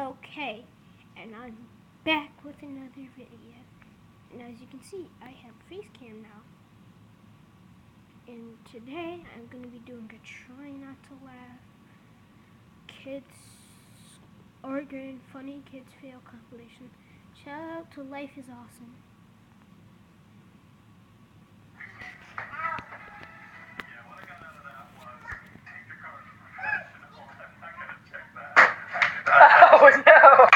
Okay, and I'm back with another video. And as you can see, I have face cam now. And today I'm going to be doing a try not to laugh kids Oregon funny kids fail compilation. Shout out to Life is Awesome. Oh no!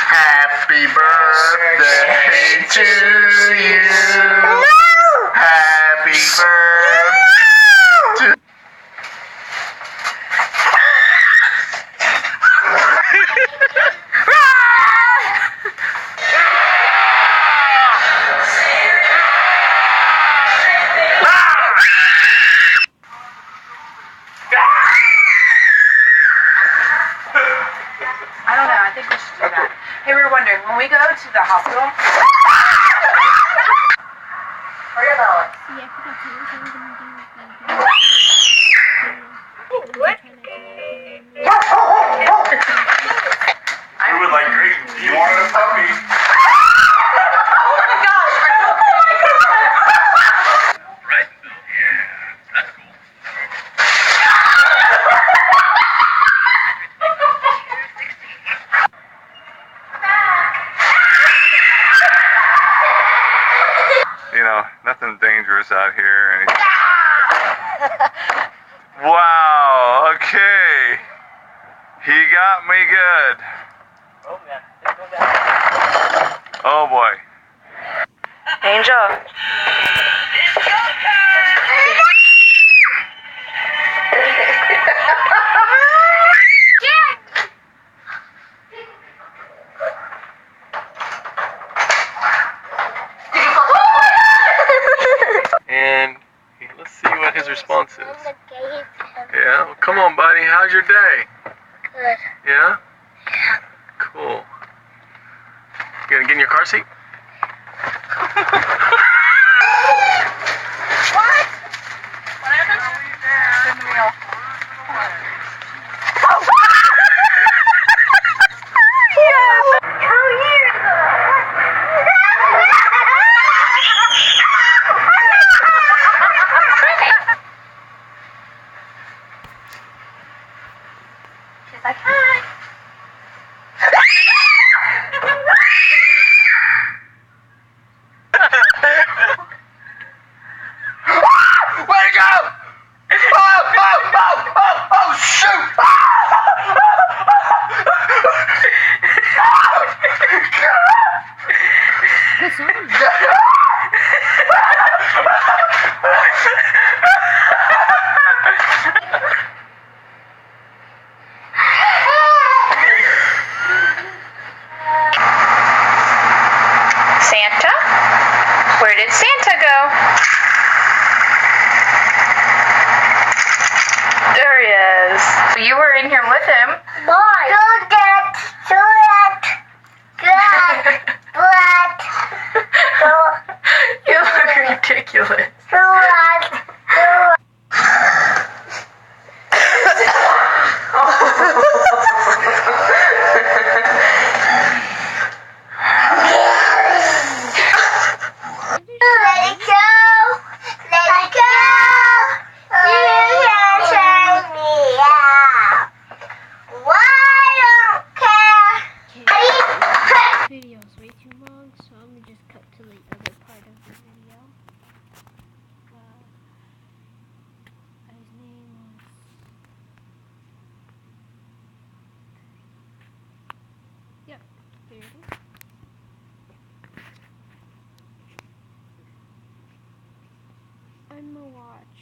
Happy birthday to you. No! Happy birthday to I don't know, I think we should do that. Hey, we were wondering, when we go to the hospital... Hurry up, Alex. Yeah, I forgot to What? I would like great. You wanted a puppy. Oh my gosh! Right? Yeah, that's cool. You know, nothing dangerous out here. Or anything. Wow, okay. He got me good. Oh yeah, Oh boy. Angel. And let's see what his response is. Yeah, well, come on, buddy. How's your day? Good. Yeah? Cool. You gonna get in your car seat? What? She's like, hi. Way to go! Oh, shoot! What's on? Santa? Where did Santa go? There he is. You were in here with him. Boy. Do that. You look ridiculous. Let it go. Let it go. You can't turn me out. Why don't care? This video is way too long, so I'm gonna just cut to the other part of the video. His name was... Yep, there it is. I'm gonna watch...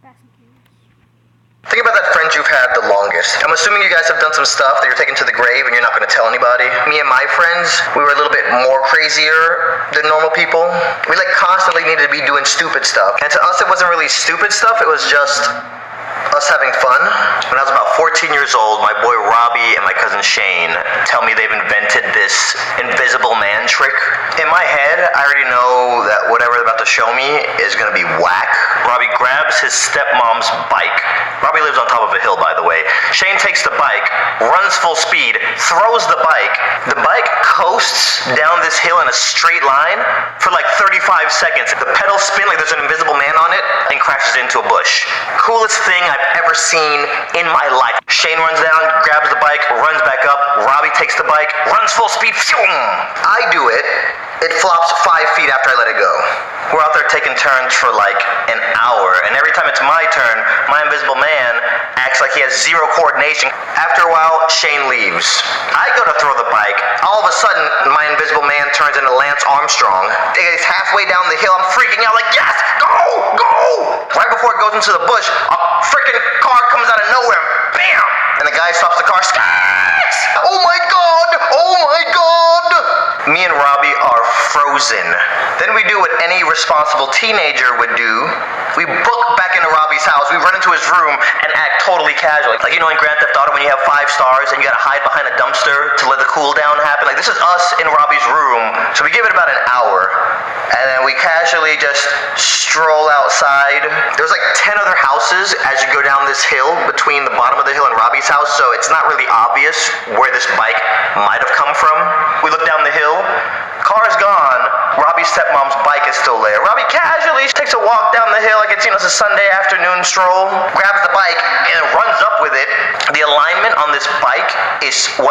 Fast and Furious. Think about that friend you've had the longest. August. I'm assuming you guys have done some stuff that you're taking to the grave and you're not going to tell anybody. Me and my friends, we were a little bit more crazier than normal people. We like constantly needed to be doing stupid stuff. And to us, it wasn't really stupid stuff. It was just us having fun. When I was about 14 years old, my boy Robbie and my cousin Shane tell me they've invented this invisible man trick. In my head, I already know that whatever they're about to show me is gonna be whack. Robbie grabs his stepmom's bike. Robbie lives on top of a hill, by the way. Shane takes the bike, runs full speed, throws the bike. The bike coasts down this hill in a straight line for like 35 seconds. The pedals spin like there's an invisible man on it and crashes into a bush. Coolest thing I've ever seen in my life. Shane runs down, grabs the bike, runs back up. Robbie takes the bike, runs full speed. Phew! I do it. It flops 5 feet after I let it go. We're out there taking turns for like an hour, and every time it's my turn, my invisible man acts like he has zero coordination. After a while, Shane leaves. I go to throw the bike. All of a sudden, my invisible man turns into Lance Armstrong. He's halfway down the hill. I'm freaking out like, yes, go, go! Right before it goes into the bush, a freaking car comes out of nowhere, bam! And the guy stops the car. Oh my God! Oh my God! Me and Robbie are frozen. Then we do what any responsible teenager would do. We book back into Robbie's house. We run into his room and act totally casual. Like, you know in Grand Theft Auto when you have 5 stars and you gotta hide behind a dumpster to let the cool down happen? Like, this is us in Robbie's room. So we give it about an hour. And then we casually just stroll outside. There's like 10 other houses as you go down this hill between the bottom of the hill and Robbie's house, so it's not really obvious where this bike might have come from. We look down the hill, car's gone, Robbie's stepmom's bike is still there. Robbie casually takes a walk down the hill like it's, it's a Sunday afternoon stroll, grabs the bike and runs up with it. The alignment on this bike is 1000%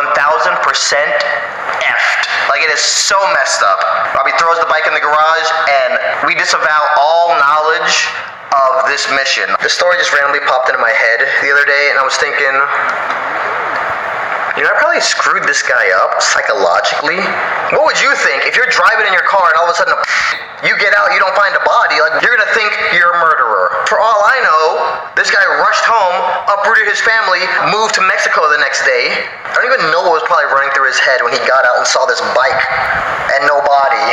effed. Like, it is so messed up. Robbie throws the bike in the garage and we disavow all knowledge of this mission. The story just randomly popped into my head the other day and I was thinking, I probably screwed this guy up psychologically. What would you think if you're driving in your car and all of a sudden you get out, you don't find a body? Like, you're gonna think you're a murderer. For all I know, this guy rushed home, uprooted his family, moved to Mexico the next day. I don't even know what was probably running through his head when he got out and saw this bike and no body.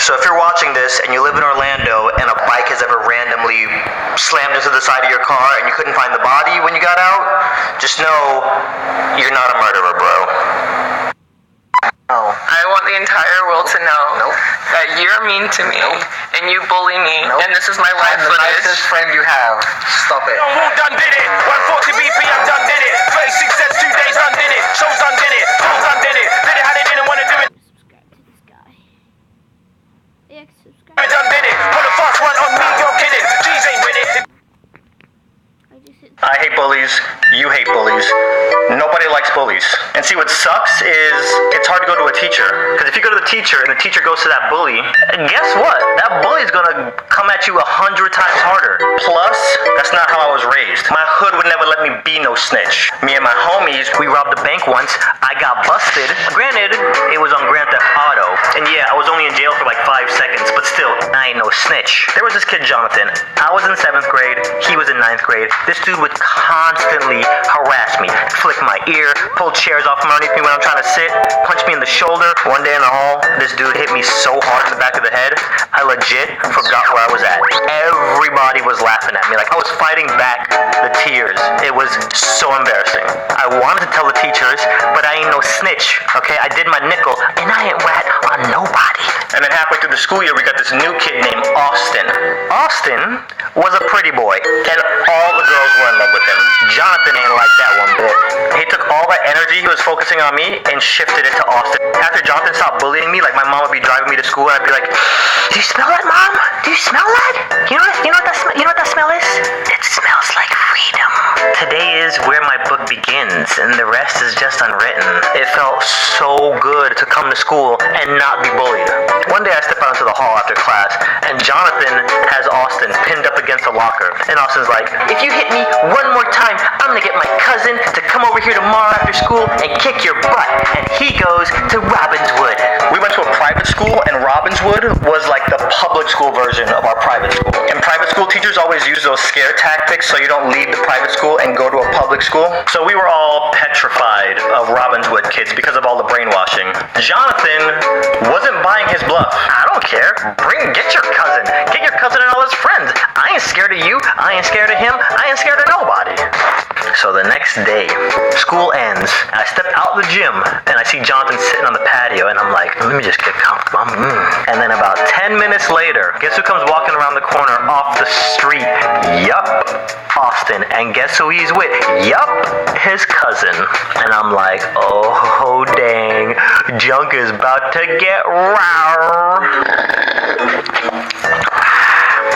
So if you're watching this and you live in Orlando and a bike has ever randomly slammed into the side of your car and you couldn't find the body when you got out, just know you're not a murderer, bro. Oh. I want the entire world to know that you're mean to me and you bully me, and this is my life I'm the nicest friend you have. Stop it. Done did it. 140 BPM done did it. 36 cents 2 days done did it. Shows done did it. Shows done did it. Did it how they didn't want to do it. Subscribe to this guy. Yeah, subscribe. Done did it. Put a fast one on me, you're kidding. G's ain't with it. I hate bullies. You hate bullies. Nobody likes bullies. And see, what sucks is it's hard to go to a teacher. Because if you go to the teacher and the teacher goes to that bully, guess what? That bully's gonna come at you 100 times harder. Plus, that's not how I was raised. My hood would never let me be no snitch. Me and my homies, we robbed a bank once. I got busted. Granted, it was on Grand Theft Auto. And yeah, I was only in jail for like 5 seconds, but still, I ain't no snitch. There was this kid, Jonathan. I was in 7th grade. He was in 9th grade. This dude would constantly harass me, flick my ear, pull chairs off from underneath me when I'm trying to sit, punch me in the shoulder. One day in the hall, this dude hit me so hard in the back of the head, I legit forgot where I was at. Everybody was laughing at me, like I was fighting back the tears. It was so embarrassing. I wanted to tell the teachers, but I ain't no snitch, okay? I did my nickel, and I ain't rat on nobody. And then halfway through the school year, we got this new kid named Austin. Austin was a pretty boy, and all the girls were in love with him. Jonathan ain't like that one bit. He took all that energy he was focusing on me and shifted it to Austin. After Jonathan stopped bullying me, like my mom would be driving me to school and I'd be like, "Do you smell that, Mom? Do you smell that? You know what that smell is? It smells like freedom." Today is where my book begins and the rest is just unwritten. It felt so good to come to school and not be bullied. One day I step out into the hall after class and Jonathan has Austin pinned up against a locker. And Austin's like, "If you hit me one more time, I'm gonna get my cousin to come over here tomorrow after school and kick your butt." And he goes to Robbinswood. We went to a private school and Robbinswood was like the public school version of our private school. And private school teachers always use those scare tactics so you don't leave the private school school and go to a public school. So we were all petrified of Robbinswood kids because of all the brainwashing. Jonathan wasn't buying his bluff. I don't care. Get your cousin. Get your cousin and all his friends. I ain't scared of you. I ain't scared of him. I ain't scared of nobody. So the next day, school ends. I step out the gym and I see Jonathan sitting on the patio and I'm like, let me just get comfortable. And then about 10 minutes later, guess who comes walking around the corner off the street? Yup, Austin. And guess who he's with? Yup, his cousin. And I'm like, oh dang, junk is about to get raw.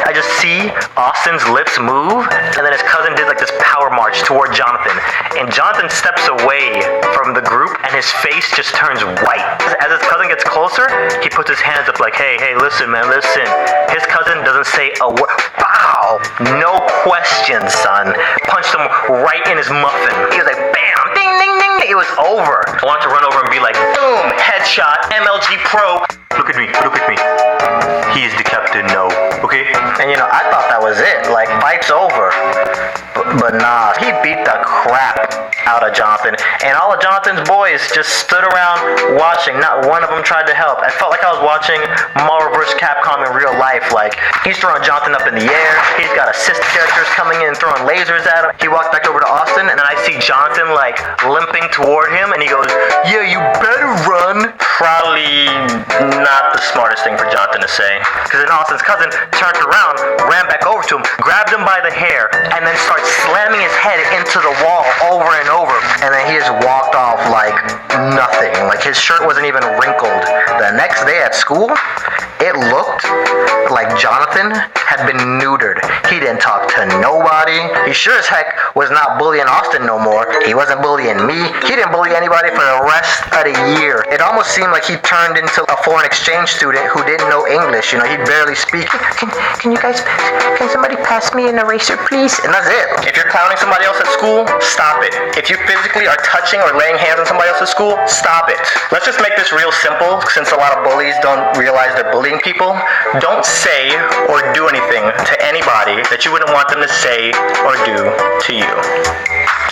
I just see Austin's lips move, and then his cousin did like this power march toward Jonathan. And Jonathan steps away from the group, and his face just turns white. As his cousin gets closer, he puts his hands up like, hey, listen, man, listen. His cousin doesn't say a word. Pow! No question, son. Punched him right in his muffin. He was like, bam, ding, ding, ding. It was over. I wanted to run over and be like, boom, headshot, MLG Pro. Look at me, look at me. He is the captain, no. Okay? And you know, I thought that was it. Like, fight's over. But nah, he beat the crap out of Jonathan. And all of Jonathan's boys just stood around watching. Not one of them tried to help. I felt like I was watching Marvel vs. Capcom in real life. Like, he's throwing Jonathan up in the air. He's got assist characters coming in and throwing lasers at him. He walks back over to Austin, and then I see Jonathan, like, limping toward him. And he goes, yeah, you better run. Probably not the smartest thing for Jonathan to say. Because then Austin's cousin turned around, ran back over to him, grabbed him by the hair, and then started slamming his head into the wall over and over. And then he just walked off like nothing. Like his shirt wasn't even wrinkled. The next day at school, it looked like Jonathan had been neutered. He didn't talk to nobody. He sure as heck was not bullying Austin no more. He wasn't bullying me. He didn't bully anybody for the rest of the year. It almost seemed like he turned into a foreign exchange student who didn't know English. You know, he'd barely speak. Can somebody pass me an eraser, please? And that's it. If you're clowning somebody else at school, stop it. If you physically are touching or laying hands on somebody else at school, stop it. Let's just make this real simple, since a lot of bullies don't realize they're bullying people. Don't say or do anything to anybody that you wouldn't want them to say or do to you.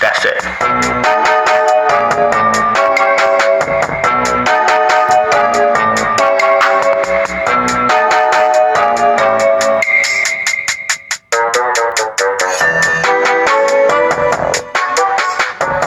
That's it.